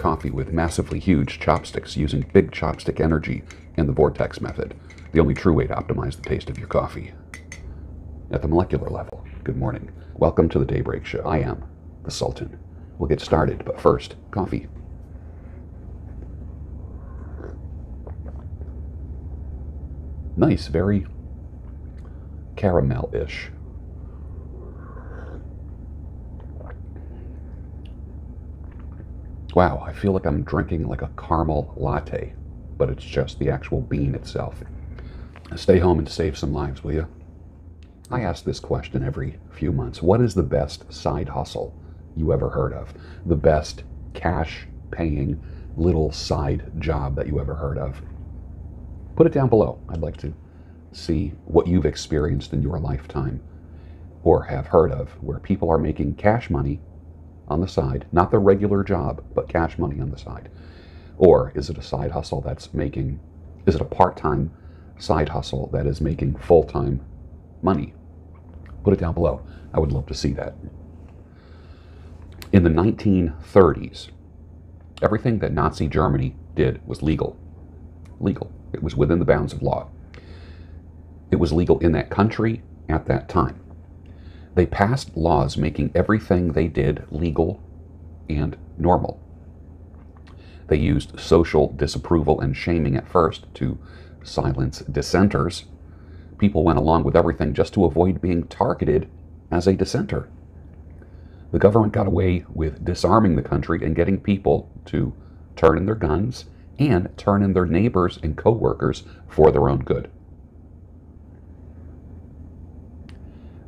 coffee with massively huge chopsticks using big chopstick energy in the vortex method, the only true way to optimize the taste of your coffee. At the molecular level, good morning. Welcome to the Daybreak Show. I am the Sultan. We'll get started, but first, coffee. Nice, very caramel-ish. Wow, I feel like I'm drinking like a caramel latte, but it's just the actual bean itself. Stay home and save some lives, will you? I ask this question every few months. What is the best side hustle you ever heard of? The best cash-paying little side job that you ever heard of? Put it down below. I'd like to see what you've experienced in your lifetime or have heard of where people are making cash money on the side, not the regular job, but cash money on the side. Or is it a side hustle that's making, is it a part-time side hustle that is making full-time money? Put it down below. I would love to see that. In the 1930s, everything that Nazi Germany did was legal. Legal. It was within the bounds of law. It was legal in that country at that time. They passed laws making everything they did legal and normal. They used social disapproval and shaming at first to silence dissenters. People went along with everything just to avoid being targeted as a dissenter. The government got away with disarming the country and getting people to turn in their guns and turn in their neighbors and co-workers for their own good.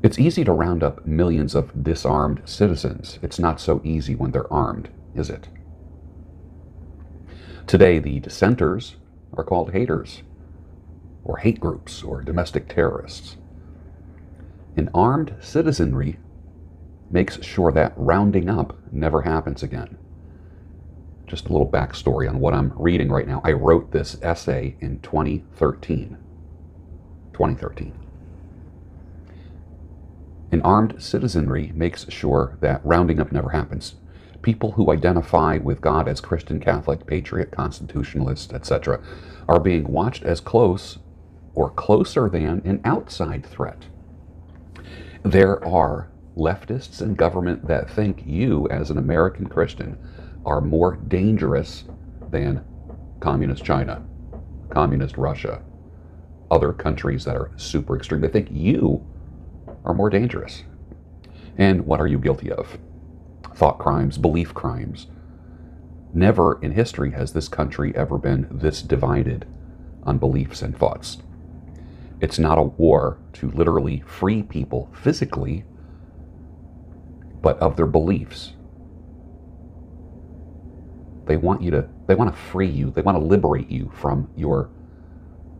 It's easy to round up millions of disarmed citizens. It's not so easy when they're armed, is it? Today, the dissenters are called haters, or hate groups, or domestic terrorists. An armed citizenry makes sure that rounding up never happens again. Just a little backstory on what I'm reading right now. I wrote this essay in 2013. An armed citizenry makes sure that rounding up never happens. People who identify with God as Christian, Catholic, Patriot, Constitutionalist, etc., are being watched as close or closer than an outside threat. There are leftists in government that think you, as an American Christian, are more dangerous than communist China, communist Russia, other countries that are super extreme. They think you are more dangerous. And what are you guilty of? Thought crimes, belief crimes. Never in history has this country ever been this divided on beliefs and thoughts. It's not a war to literally free people physically, but of their beliefs. They want to free you. They want to liberate you from your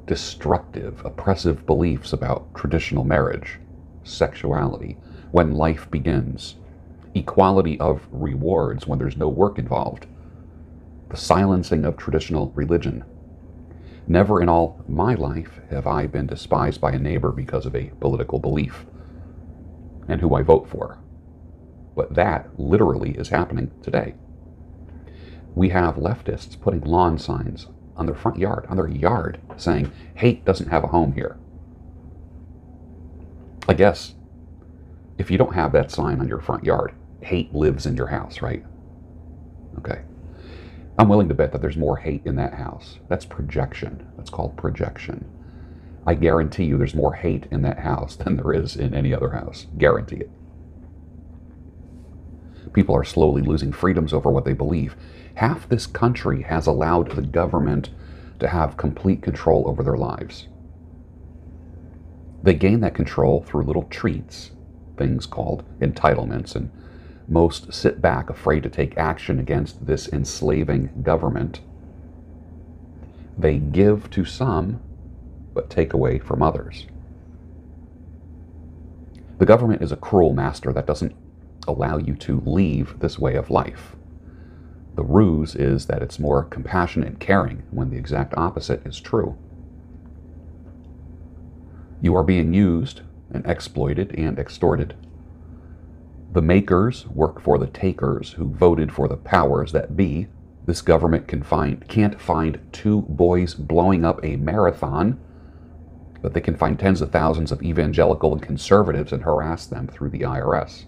destructive, oppressive beliefs about traditional marriage, sexuality, when life begins, equality of rewards when there's no work involved, the silencing of traditional religion. Never in all my life have I been despised by a neighbor because of a political belief and who I vote for. But that literally is happening today. We have leftists putting lawn signs on their front yard, on their yard, saying, hate doesn't have a home here. I guess if you don't have that sign on your front yard, hate lives in your house, right? Okay. I'm willing to bet that there's more hate in that house. That's projection. That's called projection. I guarantee you there's more hate in that house than there is in any other house. Guarantee it. People are slowly losing freedoms over what they believe. Half this country has allowed the government to have complete control over their lives. They gain that control through little treats, things called entitlements, and most sit back afraid to take action against this enslaving government. They give to some, but take away from others. The government is a cruel master that doesn't allow you to leave this way of life. The ruse is that it's more compassionate and caring when the exact opposite is true. You are being used and exploited and extorted. The makers work for the takers who voted for the powers that be, This government can't find two boys blowing up a marathon, but they can find tens of thousands of evangelical and conservatives and harass them through the IRS.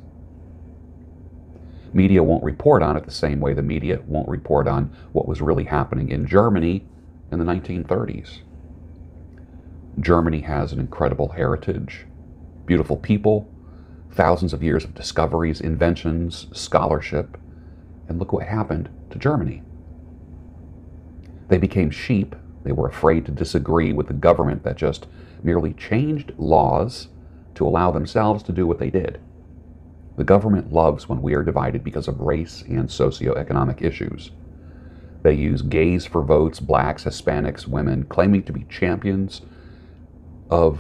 Media won't report on it the same way the media won't report on what was really happening in Germany in the 1930s. Germany has an incredible heritage, beautiful people, thousands of years of discoveries, inventions, scholarship, and look what happened to Germany. They became sheep. They were afraid to disagree with the government that just merely changed laws to allow themselves to do what they did. The government loves when we are divided because of race and socioeconomic issues. They use gays for votes, blacks, Hispanics, women, claiming to be champions of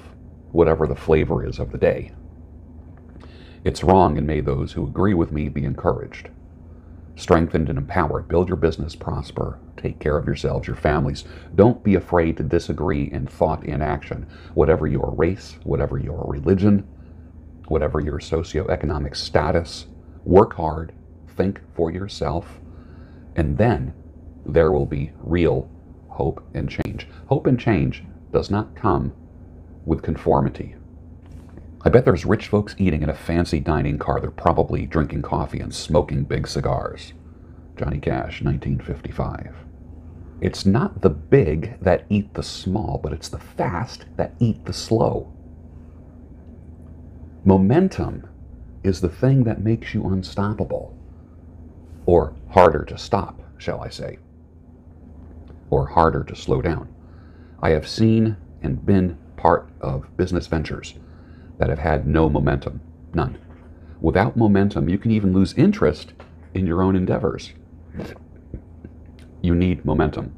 whatever the flavor is of the day. It's wrong, and may those who agree with me be encouraged. Strengthened and empowered. Build your business, prosper. Take care of yourselves, your families. Don't be afraid to disagree in thought and action. Whatever your race, whatever your religion, whatever your socioeconomic status, work hard, think for yourself, and then there will be real hope and change. Hope and change does not come with conformity. I bet there's rich folks eating in a fancy dining car. They're probably drinking coffee and smoking big cigars. Johnny Cash, 1955. It's not the big that eat the small, but it's the fast that eat the slow. Momentum is the thing that makes you unstoppable, or harder to stop, shall I say, or harder to slow down. I have seen and been part of business ventures that have had no momentum, none. Without momentum, you can even lose interest in your own endeavors. You need momentum.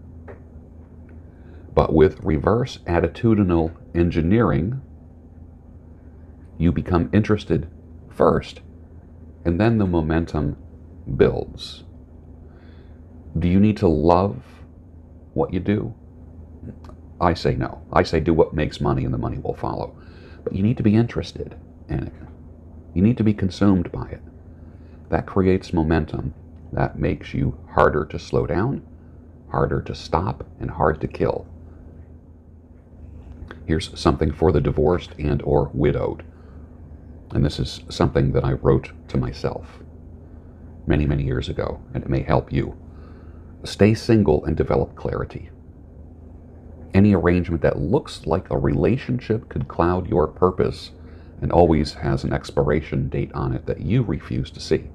But with reverse attitudinal engineering, you become interested first, and then the momentum builds. Do you need to love what you do? I say no. I say do what makes money and the money will follow. But you need to be interested in it. You need to be consumed by it. That creates momentum. That makes you harder to slow down, harder to stop, and hard to kill. Here's something for the divorced and or widowed. And this is something that I wrote to myself many, many years ago, and it may help you. Stay single and develop clarity. Any arrangement that looks like a relationship could cloud your purpose and always has an expiration date on it that you refuse to see.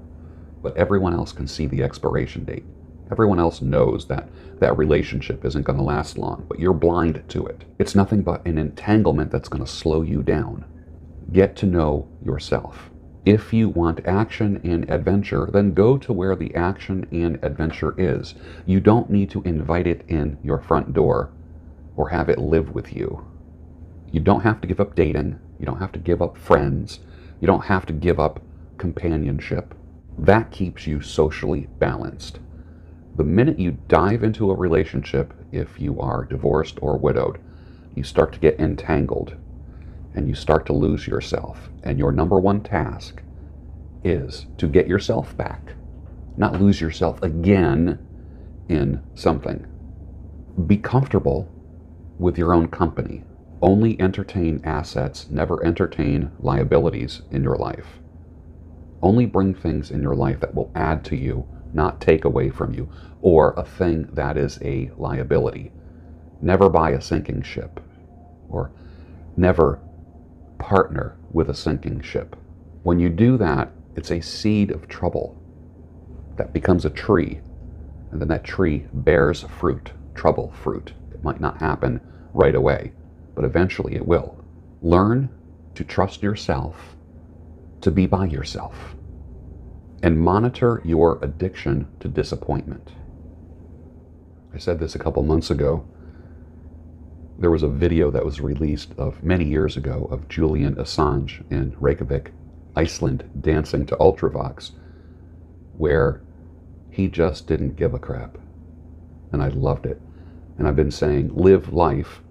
But everyone else can see the expiration date. Everyone else knows that that relationship isn't going to last long, but you're blind to it. It's nothing but an entanglement that's going to slow you down. Get to know yourself. If you want action and adventure, then go to where the action and adventure is. You don't need to invite it in your front door or have it live with you. You don't have to give up dating. You don't have to give up friends. You don't have to give up companionship. That keeps you socially balanced. The minute you dive into a relationship, if you are divorced or widowed, you start to get entangled and you start to lose yourself. And your number one task is to get yourself back, not lose yourself again in something. Be comfortable with your own company. Only entertain assets, never entertain liabilities in your life. Only bring things in your life that will add to you, not take away from you, or a thing that is a liability. Never buy a sinking ship, or never partner with a sinking ship. When you do that, it's a seed of trouble that becomes a tree, and then that tree bears fruit, trouble fruit. It might not happen right away, but eventually it will. Learn to trust yourself, to be by yourself, and monitor your addiction to disappointment. I said this a couple months ago. There was a video that was released of many years ago of Julian Assange in Reykjavik, Iceland, dancing to Ultravox, where he just didn't give a crap. And I loved it. And I've been saying, live life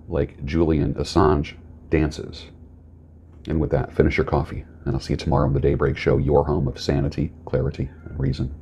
like Julian Assange dances. And with that, finish your coffee. And I'll see you tomorrow on the Daybreak Show, your home of sanity, clarity, and reason.